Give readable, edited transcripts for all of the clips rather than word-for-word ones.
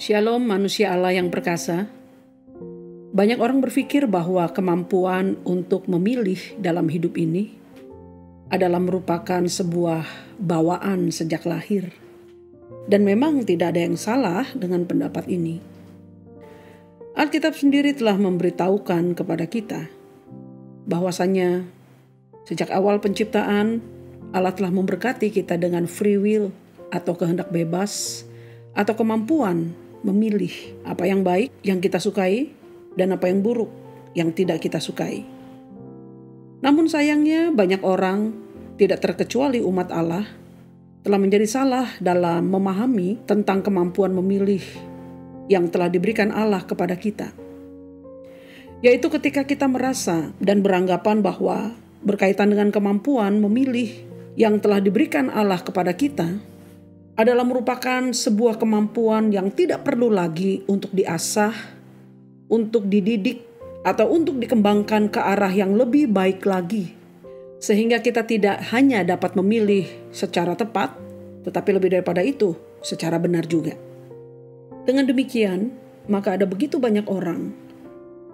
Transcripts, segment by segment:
Shalom manusia Allah yang perkasa. Banyak orang berpikir bahwa kemampuan untuk memilih dalam hidup ini adalah merupakan sebuah bawaan sejak lahir. Dan memang tidak ada yang salah dengan pendapat ini. Alkitab sendiri telah memberitahukan kepada kita bahwasanya sejak awal penciptaan Allah telah memberkati kita dengan free will atau kehendak bebas atau kemampuan memilih apa yang baik yang kita sukai dan apa yang buruk yang tidak kita sukai. Namun sayangnya banyak orang, tidak terkecuali umat Allah, telah menjadi salah dalam memahami tentang kemampuan memilih yang telah diberikan Allah kepada kita. Yaitu ketika kita merasa dan beranggapan bahwa berkaitan dengan kemampuan memilih yang telah diberikan Allah kepada kita adalah merupakan sebuah kemampuan yang tidak perlu lagi untuk diasah, untuk dididik, atau untuk dikembangkan ke arah yang lebih baik lagi. Sehingga kita tidak hanya dapat memilih secara tepat, tetapi lebih daripada itu, secara benar juga. Dengan demikian, maka ada begitu banyak orang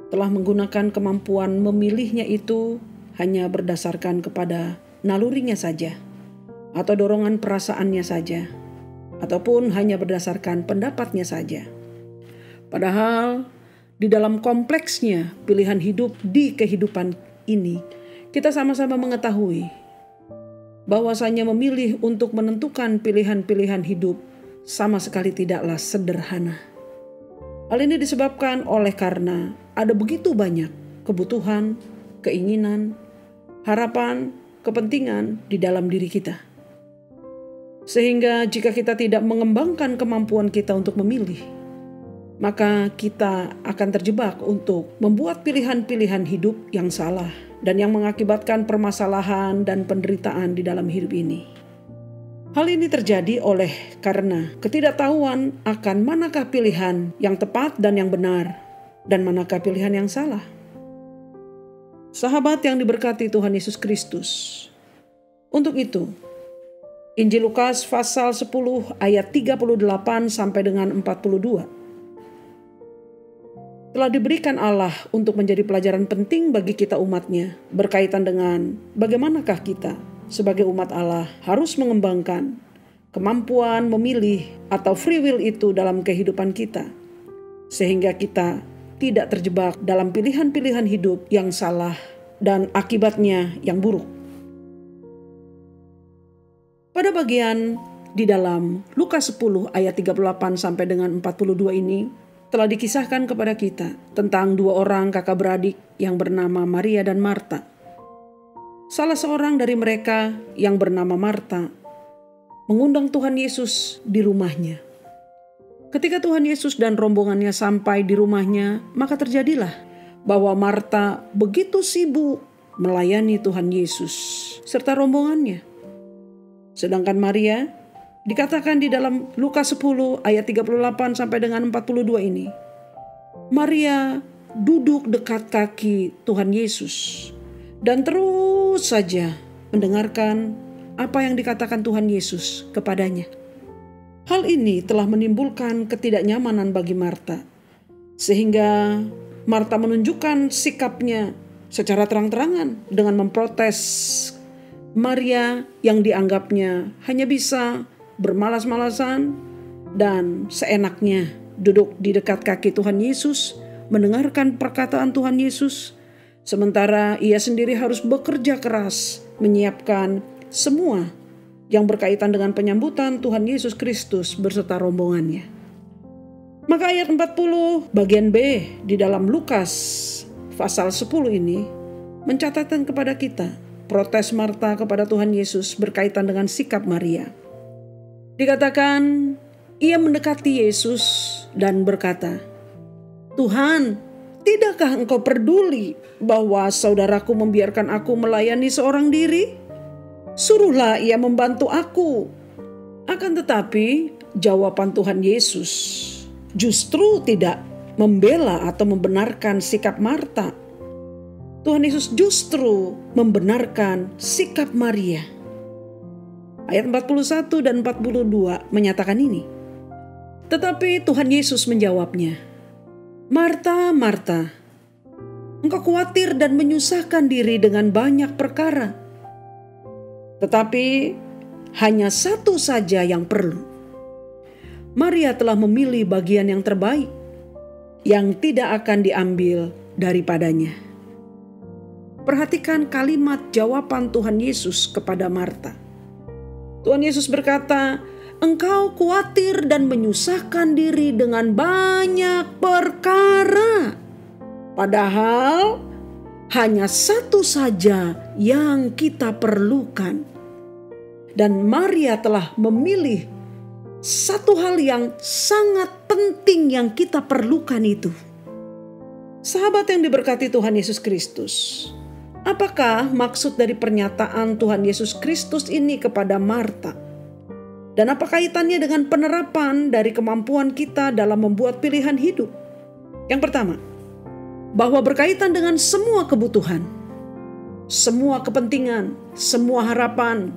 telah menggunakan kemampuan memilihnya itu hanya berdasarkan kepada nalurinya saja, atau dorongan perasaannya saja, ataupun hanya berdasarkan pendapatnya saja. Padahal di dalam kompleksnya pilihan hidup di kehidupan ini, kita sama-sama mengetahui bahwasanya memilih untuk menentukan pilihan-pilihan hidup sama sekali tidaklah sederhana. Hal ini disebabkan oleh karena ada begitu banyak kebutuhan, keinginan, harapan, kepentingan di dalam diri kita. Sehingga jika kita tidak mengembangkan kemampuan kita untuk memilih, maka kita akan terjebak untuk membuat pilihan-pilihan hidup yang salah dan yang mengakibatkan permasalahan dan penderitaan di dalam hidup ini. Hal ini terjadi oleh karena ketidaktahuan akan manakah pilihan yang tepat dan yang benar dan manakah pilihan yang salah. Sahabat yang diberkati Tuhan Yesus Kristus, untuk itu Injil Lukas pasal 10 ayat 38 sampai dengan 42 telah diberikan Allah untuk menjadi pelajaran penting bagi kita umatnya berkaitan dengan bagaimanakah kita sebagai umat Allah harus mengembangkan kemampuan memilih atau free will itu dalam kehidupan kita sehingga kita tidak terjebak dalam pilihan-pilihan hidup yang salah dan akibatnya yang buruk. Pada bagian di dalam Lukas 10 ayat 38 sampai dengan 42 ini telah dikisahkan kepada kita tentang dua orang kakak beradik yang bernama Maria dan Marta. Salah seorang dari mereka yang bernama Marta mengundang Tuhan Yesus di rumahnya. Ketika Tuhan Yesus dan rombongannya sampai di rumahnya, maka terjadilah bahwa Marta begitu sibuk melayani Tuhan Yesus serta rombongannya. Sedangkan Maria dikatakan di dalam Lukas 10 ayat 38 sampai dengan 42 ini. Maria duduk dekat kaki Tuhan Yesus dan terus saja mendengarkan apa yang dikatakan Tuhan Yesus kepadanya. Hal ini telah menimbulkan ketidaknyamanan bagi Marta. Sehingga Marta menunjukkan sikapnya secara terang-terangan dengan memprotes Maria yang dianggapnya hanya bisa bermalas-malasan dan seenaknya duduk di dekat kaki Tuhan Yesus, mendengarkan perkataan Tuhan Yesus, sementara ia sendiri harus bekerja keras menyiapkan semua yang berkaitan dengan penyambutan Tuhan Yesus Kristus berserta rombongannya. Maka ayat 40 bagian B di dalam Lukas pasal 10 ini mencatatkan kepada kita protes Marta kepada Tuhan Yesus berkaitan dengan sikap Maria. Dikatakan, ia mendekati Yesus dan berkata, "Tuhan, tidakkah engkau peduli bahwa saudaraku membiarkan aku melayani seorang diri? Suruhlah ia membantu aku." Akan tetapi, jawaban Tuhan Yesus justru tidak membela atau membenarkan sikap Marta. Tuhan Yesus justru membenarkan sikap Maria. Ayat 41 dan 42 menyatakan ini. Tetapi Tuhan Yesus menjawabnya, "Marta, Marta, engkau khawatir dan menyusahkan diri dengan banyak perkara. Tetapi hanya satu saja yang perlu. Maria telah memilih bagian yang terbaik, yang tidak akan diambil daripadanya." Perhatikan kalimat jawaban Tuhan Yesus kepada Marta. Tuhan Yesus berkata, "Engkau khawatir dan menyusahkan diri dengan banyak perkara. Padahal hanya satu saja yang kita perlukan. Dan Maria telah memilih satu hal yang sangat penting yang kita perlukan itu." Sahabat yang diberkati Tuhan Yesus Kristus, apakah maksud dari pernyataan Tuhan Yesus Kristus ini kepada Marta? Dan apa kaitannya dengan penerapan dari kemampuan kita dalam membuat pilihan hidup? Yang pertama, bahwa berkaitan dengan semua kebutuhan, semua kepentingan, semua harapan,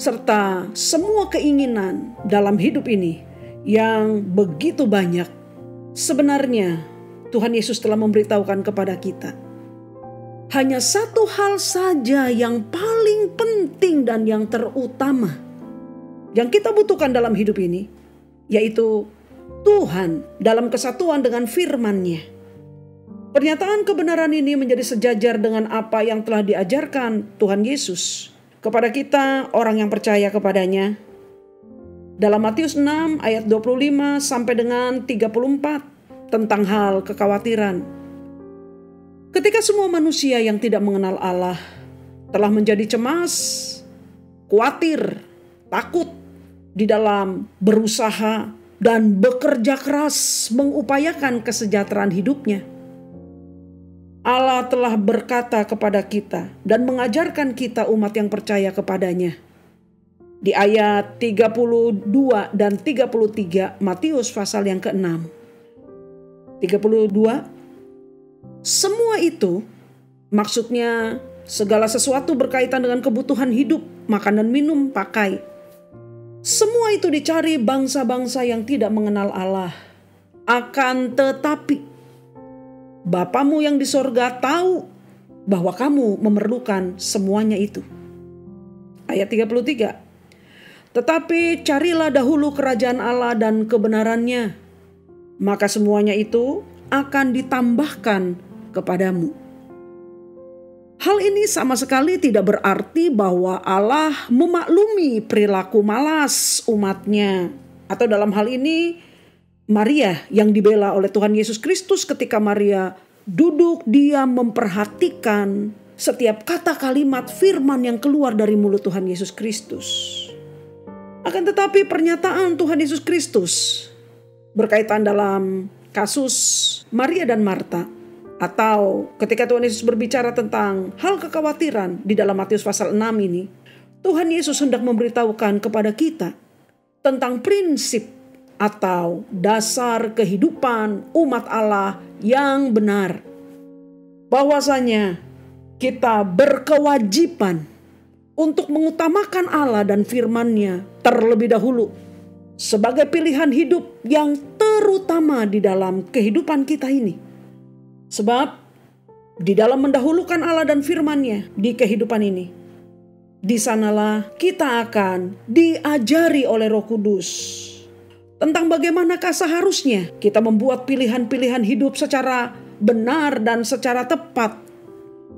serta semua keinginan dalam hidup ini yang begitu banyak, sebenarnya Tuhan Yesus telah memberitahukan kepada kita. Hanya satu hal saja yang paling penting dan yang terutama yang kita butuhkan dalam hidup ini, yaitu Tuhan dalam kesatuan dengan firman-Nya. Pernyataan kebenaran ini menjadi sejajar dengan apa yang telah diajarkan Tuhan Yesus kepada kita orang yang percaya kepadanya. Dalam Matius 6 ayat 25 sampai dengan 34 tentang hal kekhawatiran. Ketika semua manusia yang tidak mengenal Allah telah menjadi cemas, khawatir, takut di dalam berusaha dan bekerja keras mengupayakan kesejahteraan hidupnya, Allah telah berkata kepada kita dan mengajarkan kita umat yang percaya kepadanya. Di ayat 32 dan 33 Matius pasal yang ke-6. 32, semua itu maksudnya segala sesuatu berkaitan dengan kebutuhan hidup, makan dan minum, pakai. Semua itu dicari bangsa-bangsa yang tidak mengenal Allah. Akan tetapi Bapamu yang di sorga tahu bahwa kamu memerlukan semuanya itu. Ayat 33. Tetapi carilah dahulu kerajaan Allah dan kebenarannya, maka semuanya itu akan ditambahkan kepadamu. Hal ini sama sekali tidak berarti bahwa Allah memaklumi perilaku malas umatnya. Atau dalam hal ini Maria yang dibela oleh Tuhan Yesus Kristus ketika Maria duduk diam memperhatikan setiap kata kalimat firman yang keluar dari mulut Tuhan Yesus Kristus. Akan tetapi pernyataan Tuhan Yesus Kristus berkaitan dalam kasus Maria dan Marta, atau ketika Tuhan Yesus berbicara tentang hal kekhawatiran di dalam Matius pasal 6 ini, Tuhan Yesus hendak memberitahukan kepada kita tentang prinsip atau dasar kehidupan umat Allah yang benar. Bahwasanya kita berkewajiban untuk mengutamakan Allah dan firman-Nya terlebih dahulu sebagai pilihan hidup yang terutama di dalam kehidupan kita ini. Sebab di dalam mendahulukan Allah dan firman-Nya di kehidupan ini, di sanalah kita akan diajari oleh Roh Kudus tentang bagaimanakah seharusnya kita membuat pilihan-pilihan hidup secara benar dan secara tepat.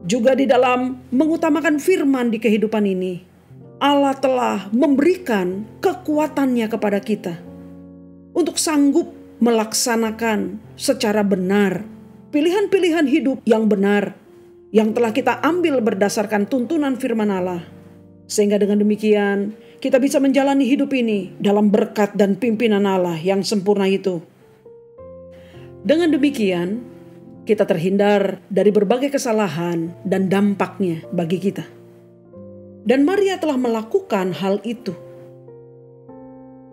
Juga di dalam mengutamakan firman di kehidupan ini, Allah telah memberikan kekuatannya kepada kita untuk sanggup melaksanakan secara benar pilihan-pilihan hidup yang benar yang telah kita ambil berdasarkan tuntunan firman Allah. Sehingga dengan demikian kita bisa menjalani hidup ini dalam berkat dan pimpinan Allah yang sempurna itu. Dengan demikian kita terhindar dari berbagai kesalahan dan dampaknya bagi kita. Dan Maria telah melakukan hal itu.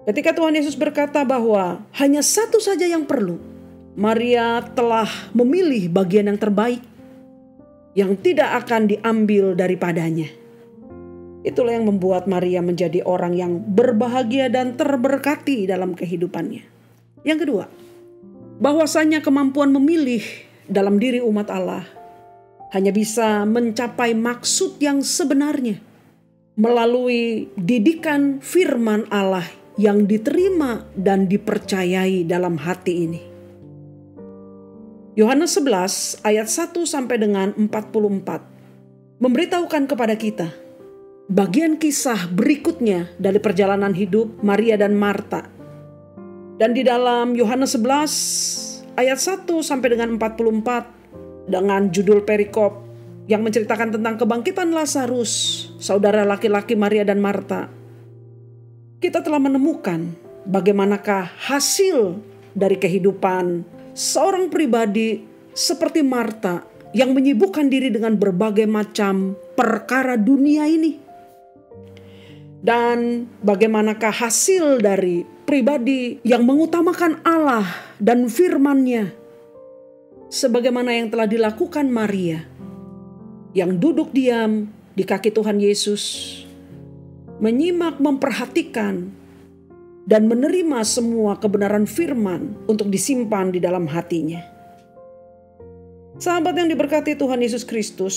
Ketika Tuhan Yesus berkata bahwa hanya satu saja yang perlu, Maria telah memilih bagian yang terbaik yang tidak akan diambil daripadanya. Itulah yang membuat Maria menjadi orang yang berbahagia dan terberkati dalam kehidupannya. Yang kedua, bahwasanya kemampuan memilih dalam diri umat Allah hanya bisa mencapai maksud yang sebenarnya melalui didikan firman Allah yang diterima dan dipercayai dalam hati ini. Yohanes 11 ayat 1 sampai dengan 44 memberitahukan kepada kita bagian kisah berikutnya dari perjalanan hidup Maria dan Marta. Dan di dalam Yohanes 11 ayat 1 sampai dengan 44 dengan judul perikop yang menceritakan tentang kebangkitan Lazarus, saudara laki-laki Maria dan Marta, kita telah menemukan bagaimanakah hasil dari kehidupan seorang pribadi seperti Marta yang menyibukkan diri dengan berbagai macam perkara dunia ini. Dan bagaimanakah hasil dari pribadi yang mengutamakan Allah dan firman-Nya, sebagaimana yang telah dilakukan Maria, yang duduk diam di kaki Tuhan Yesus, menyimak, memperhatikan, dan menerima semua kebenaran firman untuk disimpan di dalam hatinya. Sahabat yang diberkati Tuhan Yesus Kristus,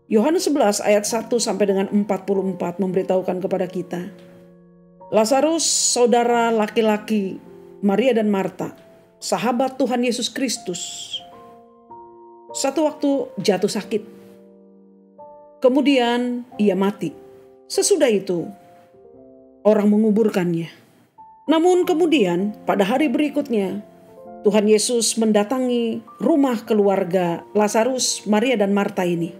Yohanes 11 ayat 1 sampai dengan 44 memberitahukan kepada kita, Lazarus, saudara laki-laki Maria dan Marta, sahabat Tuhan Yesus Kristus, satu waktu jatuh sakit. Kemudian ia mati. Sesudah itu orang menguburkannya. Namun kemudian pada hari berikutnya Tuhan Yesus mendatangi rumah keluarga Lazarus, Maria dan Marta ini.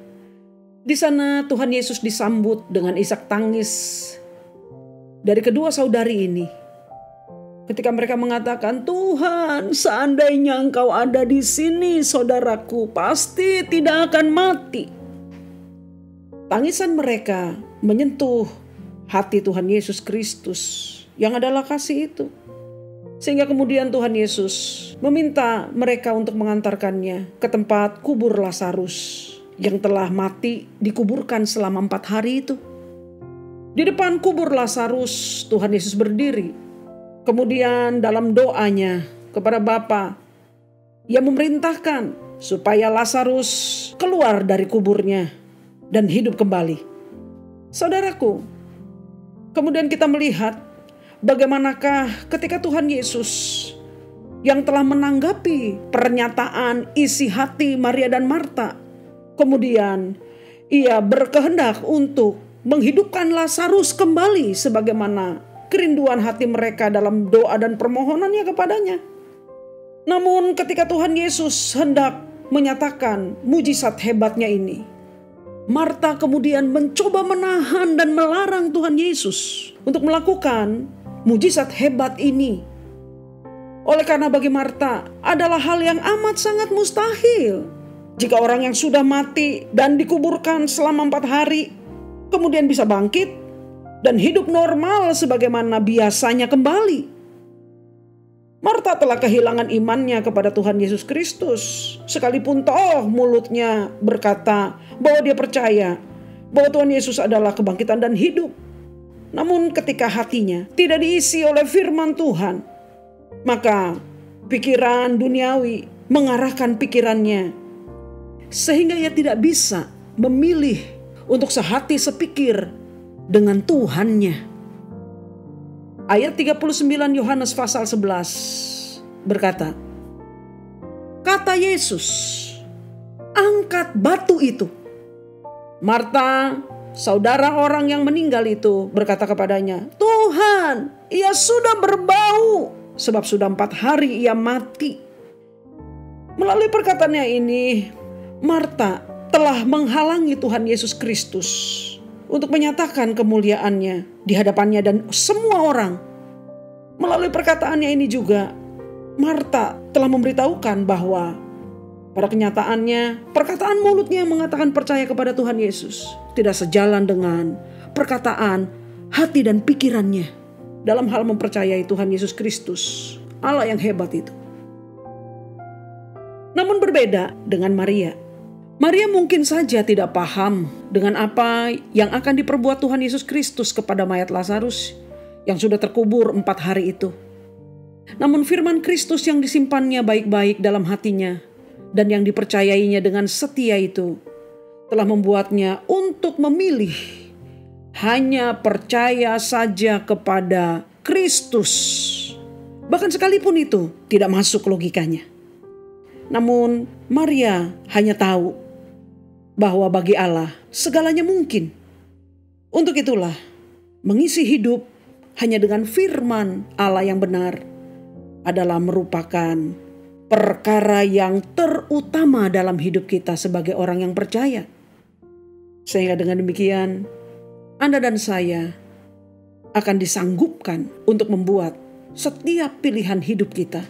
Di sana Tuhan Yesus disambut dengan isak tangis dari kedua saudari ini. Ketika mereka mengatakan, "Tuhan, seandainya Engkau ada di sini, saudaraku pasti tidak akan mati." Tangisan mereka menyentuh hati Tuhan Yesus Kristus yang adalah kasih itu. Sehingga kemudian Tuhan Yesus meminta mereka untuk mengantarkannya ke tempat kubur Lazarus yang telah mati, dikuburkan selama 4 hari itu. Di depan kubur Lazarus Tuhan Yesus berdiri. Kemudian dalam doanya kepada Bapa, ia memerintahkan supaya Lazarus keluar dari kuburnya dan hidup kembali. Saudaraku, kemudian kita melihat bagaimanakah ketika Tuhan Yesus yang telah menanggapi pernyataan isi hati Maria dan Marta, kemudian ia berkehendak untuk menghidupkan Lazarus kembali sebagaimana kerinduan hati mereka dalam doa dan permohonannya kepadanya. Namun ketika Tuhan Yesus hendak menyatakan mujizat hebatnya ini, Marta kemudian mencoba menahan dan melarang Tuhan Yesus untuk melakukan mujizat hebat ini. Oleh karena bagi Marta adalah hal yang amat sangat mustahil jika orang yang sudah mati dan dikuburkan selama 4 hari kemudian bisa bangkit dan hidup normal sebagaimana biasanya kembali. Marta telah kehilangan imannya kepada Tuhan Yesus Kristus, sekalipun toh mulutnya berkata bahwa dia percaya bahwa Tuhan Yesus adalah kebangkitan dan hidup. Namun ketika hatinya tidak diisi oleh firman Tuhan, maka pikiran duniawi mengarahkan pikirannya, sehingga ia tidak bisa memilih untuk sehati sepikir dengan Tuhannya. Ayat 39 Yohanes pasal 11 berkata, kata Yesus, "Angkat batu itu." Marta, saudara orang yang meninggal itu, berkata kepadanya, "Tuhan, ia sudah berbau, sebab sudah 4 hari ia mati." Melalui perkataannya ini, Marta telah menghalangi Tuhan Yesus Kristus untuk menyatakan kemuliaannya di hadapannya dan semua orang. Melalui perkataannya ini juga, Marta telah memberitahukan bahwa pada kenyataannya, perkataan mulutnya yang mengatakan percaya kepada Tuhan Yesus tidak sejalan dengan perkataan hati dan pikirannya dalam hal mempercayai Tuhan Yesus Kristus, Allah yang hebat itu. Namun berbeda dengan Maria. Maria mungkin saja tidak paham dengan apa yang akan diperbuat Tuhan Yesus Kristus kepada mayat Lazarus yang sudah terkubur 4 hari itu. Namun firman Kristus yang disimpannya baik-baik dalam hatinya dan yang dipercayainya dengan setia itu telah membuatnya untuk memilih hanya percaya saja kepada Kristus. Bahkan sekalipun itu tidak masuk logikanya. Namun Maria hanya tahu bahwa bagi Allah segalanya mungkin. Untuk itulah mengisi hidup hanya dengan firman Allah yang benar adalah merupakan perkara yang terutama dalam hidup kita sebagai orang yang percaya. Sehingga dengan demikian Anda dan saya akan disanggupkan untuk membuat setiap pilihan hidup kita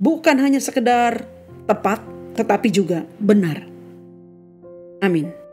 bukan hanya sekedar tepat, tetapi juga benar. Amin.